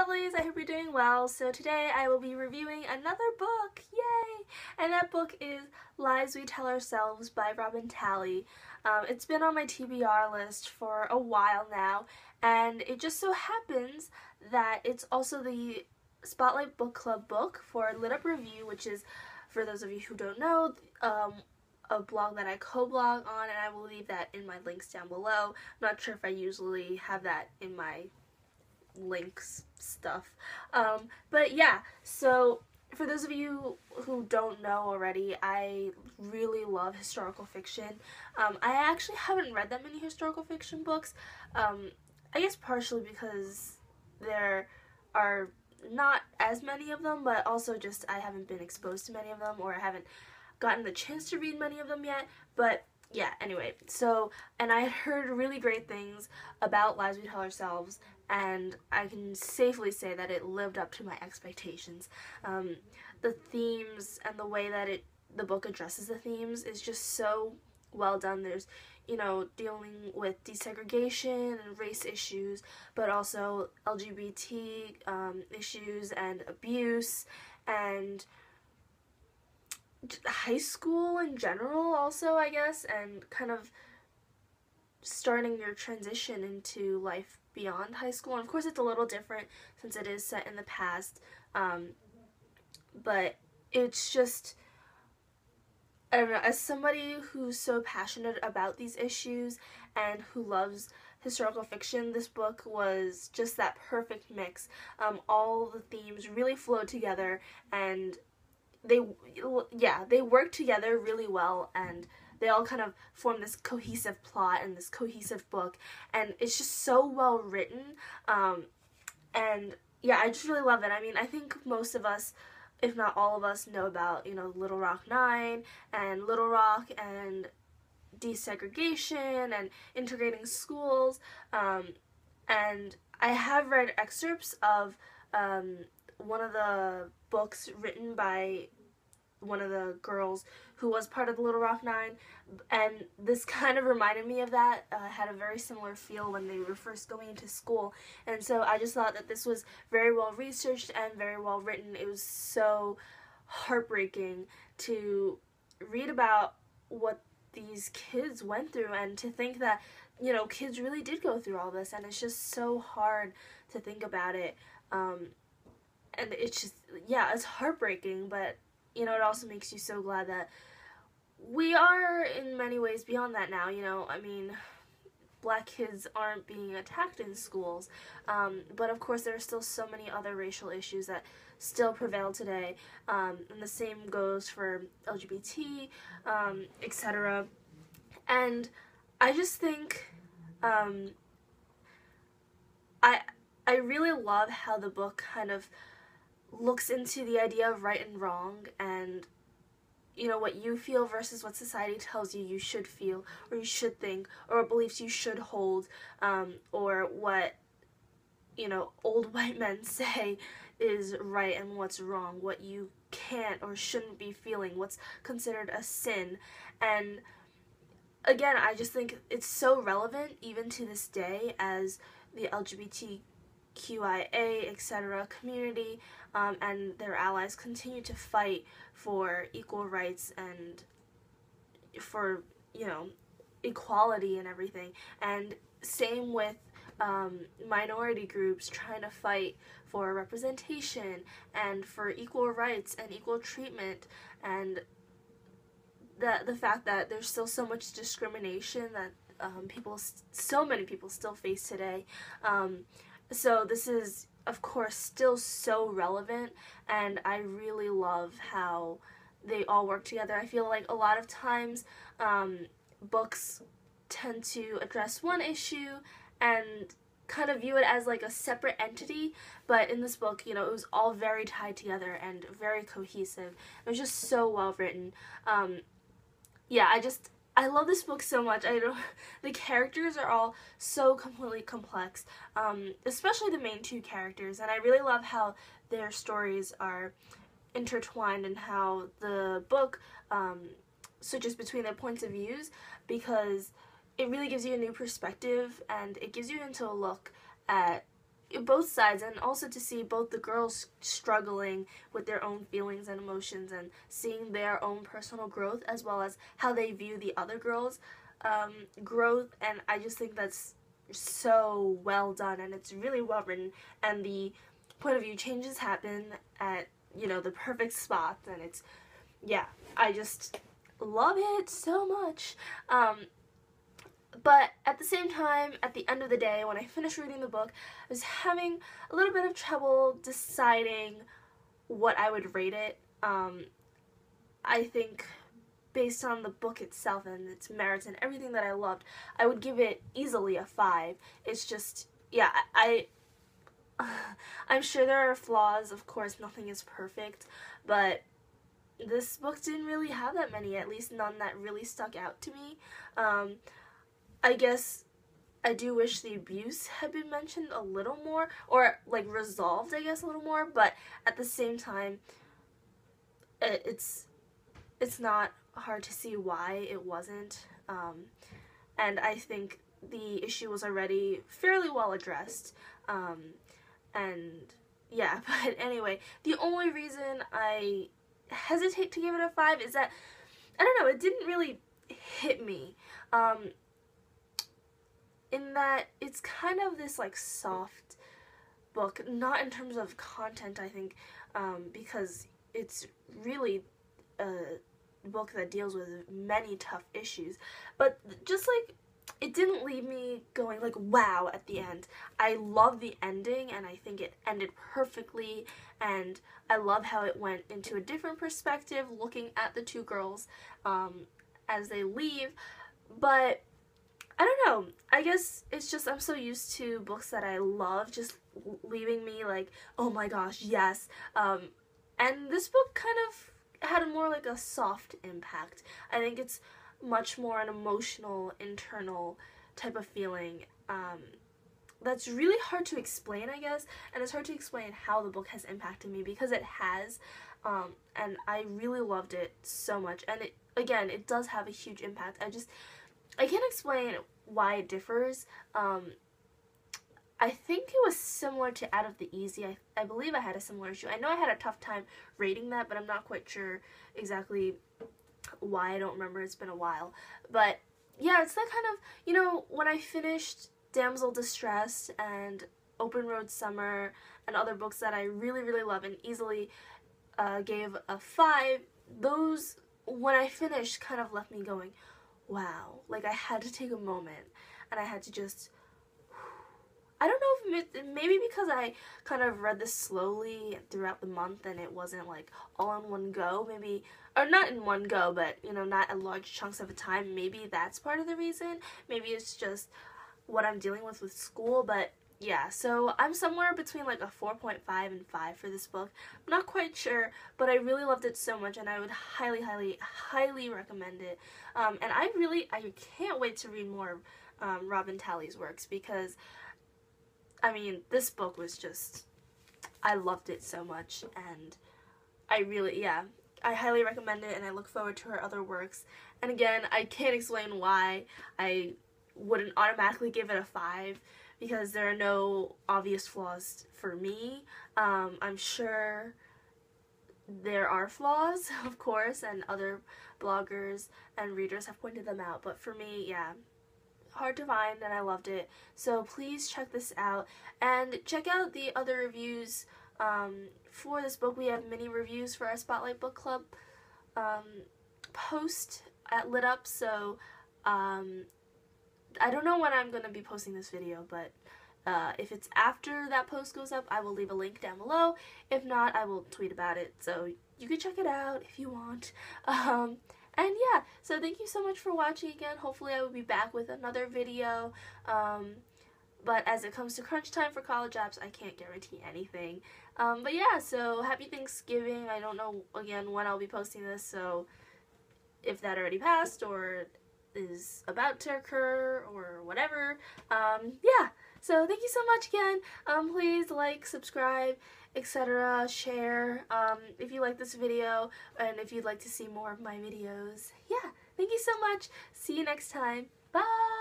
Tallies, I hope you're doing well. So today I will be reviewing another book, yay! And that book is Lies We Tell Ourselves by Talley. It's been on my TBR list for a while now, and it just so happens that it's also the Spotlight Book Club book for Lit Up Review, which is, for those of you who don't know, a blog that I co-blog on, and I will leave that in my links down below. I'm not sure if I usually have that in my links stuff. But yeah, so for those of you who don't know already, I really love historical fiction. I actually haven't read that many historical fiction books, I guess partially because there are not as many of them, but also just I haven't been exposed to many of them, or I haven't gotten the chance to read many of them yet. But yeah, anyway, so, and I had heard really great things about Lies We Tell Ourselves, and I can safely say that it lived up to my expectations. The themes and the way that the book addresses the themes is just so well done. There's, you know, dealing with desegregation and race issues, but also LGBT issues and abuse, and high school in general also, I guess, and kind of starting your transition into life beyond high school. And of course it's a little different since it is set in the past, but it's just, I don't know, as somebody who's so passionate about these issues and who loves historical fiction, this book was just that perfect mix. All the themes really flowed together, and they work together really well, and they all kind of form this cohesive plot and this cohesive book, and it's just so well written, and yeah, I just really love it. I mean, I think most of us, if not all of us, know about, you know, Little Rock 9 and Little Rock and desegregation and integrating schools, and I have read excerpts of one of the books written by one of the girls who was part of the Little Rock 9, and this kind of reminded me of that. Had a very similar feel when they were first going into school, and so I just thought that this was very well researched and very well written. It was so heartbreaking to read about what these kids went through, and to think that, you know, kids really did go through all this, and it's just so hard to think about it. And it's just, yeah, it's heartbreaking, but, you know, it also makes you so glad that we are in many ways beyond that now, you know. I mean, black kids aren't being attacked in schools, but of course there are still so many other racial issues that still prevail today, and the same goes for LGBT, etc. And I just think, I really love how the book kind of looks into the idea of right and wrong, and, you know, what you feel versus what society tells you should feel, or you should think, or what beliefs you should hold, or what, you know, old white men say is right and what's wrong, what you can't or shouldn't be feeling, what's considered a sin. And again, I just think it's so relevant even to this day as the LGBTQIA, etc. community and their allies continue to fight for equal rights and for, you know, equality and everything. And same with minority groups trying to fight for representation and for equal rights and equal treatment, and the fact that there's still so much discrimination that so many people still face today. So this is, of course, still so relevant, and I really love how they all work together. I feel like a lot of times books tend to address one issue and kind of view it as like a separate entity, but in this book, you know, it was all very tied together and very cohesive. It was just so well written. Yeah, I love this book so much. The characters are all so completely complex, especially the main two characters, and I really love how their stories are intertwined and how the book switches between their points of views, because it really gives you a new perspective, and it gives you into a look at both sides, and also to see both the girls struggling with their own feelings and emotions and seeing their own personal growth as well as how they view the other girls' growth. And I just think that's so well done, and it's really well written, and the point of view changes happen at, you know, the perfect spots, and it's, yeah, I just love it so much. But at the same time, at the end of the day, when I finished reading the book, I was having a little bit of trouble deciding what I would rate it. I think based on the book itself and its merits and everything that I loved, I would give it easily a 5. It's just, yeah, I'm sure there are flaws. Of course, nothing is perfect, but this book didn't really have that many, at least none that really stuck out to me. I guess I do wish the abuse had been mentioned a little more, or like resolved, I guess, a little more, but at the same time, it's not hard to see why it wasn't, and I think the issue was already fairly well addressed, and yeah, but anyway, the only reason I hesitate to give it a 5 is that, I don't know, it didn't really hit me, in that it's kind of this like soft book, not in terms of content, I think, because it's really a book that deals with many tough issues, but just like, it didn't leave me going like, wow, at the end. I love the ending, and I think it ended perfectly, and I love how it went into a different perspective, looking at the two girls as they leave, but I don't know, I guess it's just I'm so used to books that I love just leaving me like, oh my gosh, yes, and this book kind of had more like a soft impact. I think it's much more an emotional, internal type of feeling that's really hard to explain, I guess, and it's hard to explain how the book has impacted me, because it has, and I really loved it so much, and it, again, it does have a huge impact. I can't explain why it differs. I think it was similar to Out of the Easy. I believe I had a similar issue. I know I had a tough time rating that, but I'm not quite sure exactly why. I don't remember. It's been a while. But yeah, it's that kind of, you know, when I finished Damsel Distressed and Open Road Summer and other books that I really, really love and easily gave a 5, those, when I finished, kind of left me going, wow. Like, I had to take a moment, and I had to just, I don't know if maybe because I kind of read this slowly throughout the month and it wasn't like all in one go, maybe, or not in one go, but, you know, not at large chunks of a time. Maybe that's part of the reason. Maybe it's just what I'm dealing with school, but yeah, so I'm somewhere between like a 4.5 and 5 for this book. I'm not quite sure, but I really loved it so much, and I would highly, highly, highly recommend it. And I can't wait to read more Robin Talley's works, because, I mean, this book was just, I loved it so much, and I really, yeah, I highly recommend it, and I look forward to her other works. And again, I can't explain why I wouldn't automatically give it a 5, because there are no obvious flaws for me. I'm sure there are flaws, of course, and other bloggers and readers have pointed them out, but for me, yeah, hard to find, and I loved it. So please check this out, and check out the other reviews for this book. We have mini reviews for our Spotlight Book Club post at Lit Up, so I don't know when I'm going to be posting this video, but if it's after that post goes up, I will leave a link down below. If not, I will tweet about it, so you can check it out if you want. And yeah, so thank you so much for watching again. Hopefully I will be back with another video, but as it comes to crunch time for college apps, I can't guarantee anything. But yeah, so happy Thanksgiving. I don't know, again, when I'll be posting this, so if that already passed or is about to occur or whatever, yeah. So thank you so much again. Please like, subscribe, etc., share, if you like this video, and if you'd like to see more of my videos. Yeah, thank you so much. See you next time. Bye!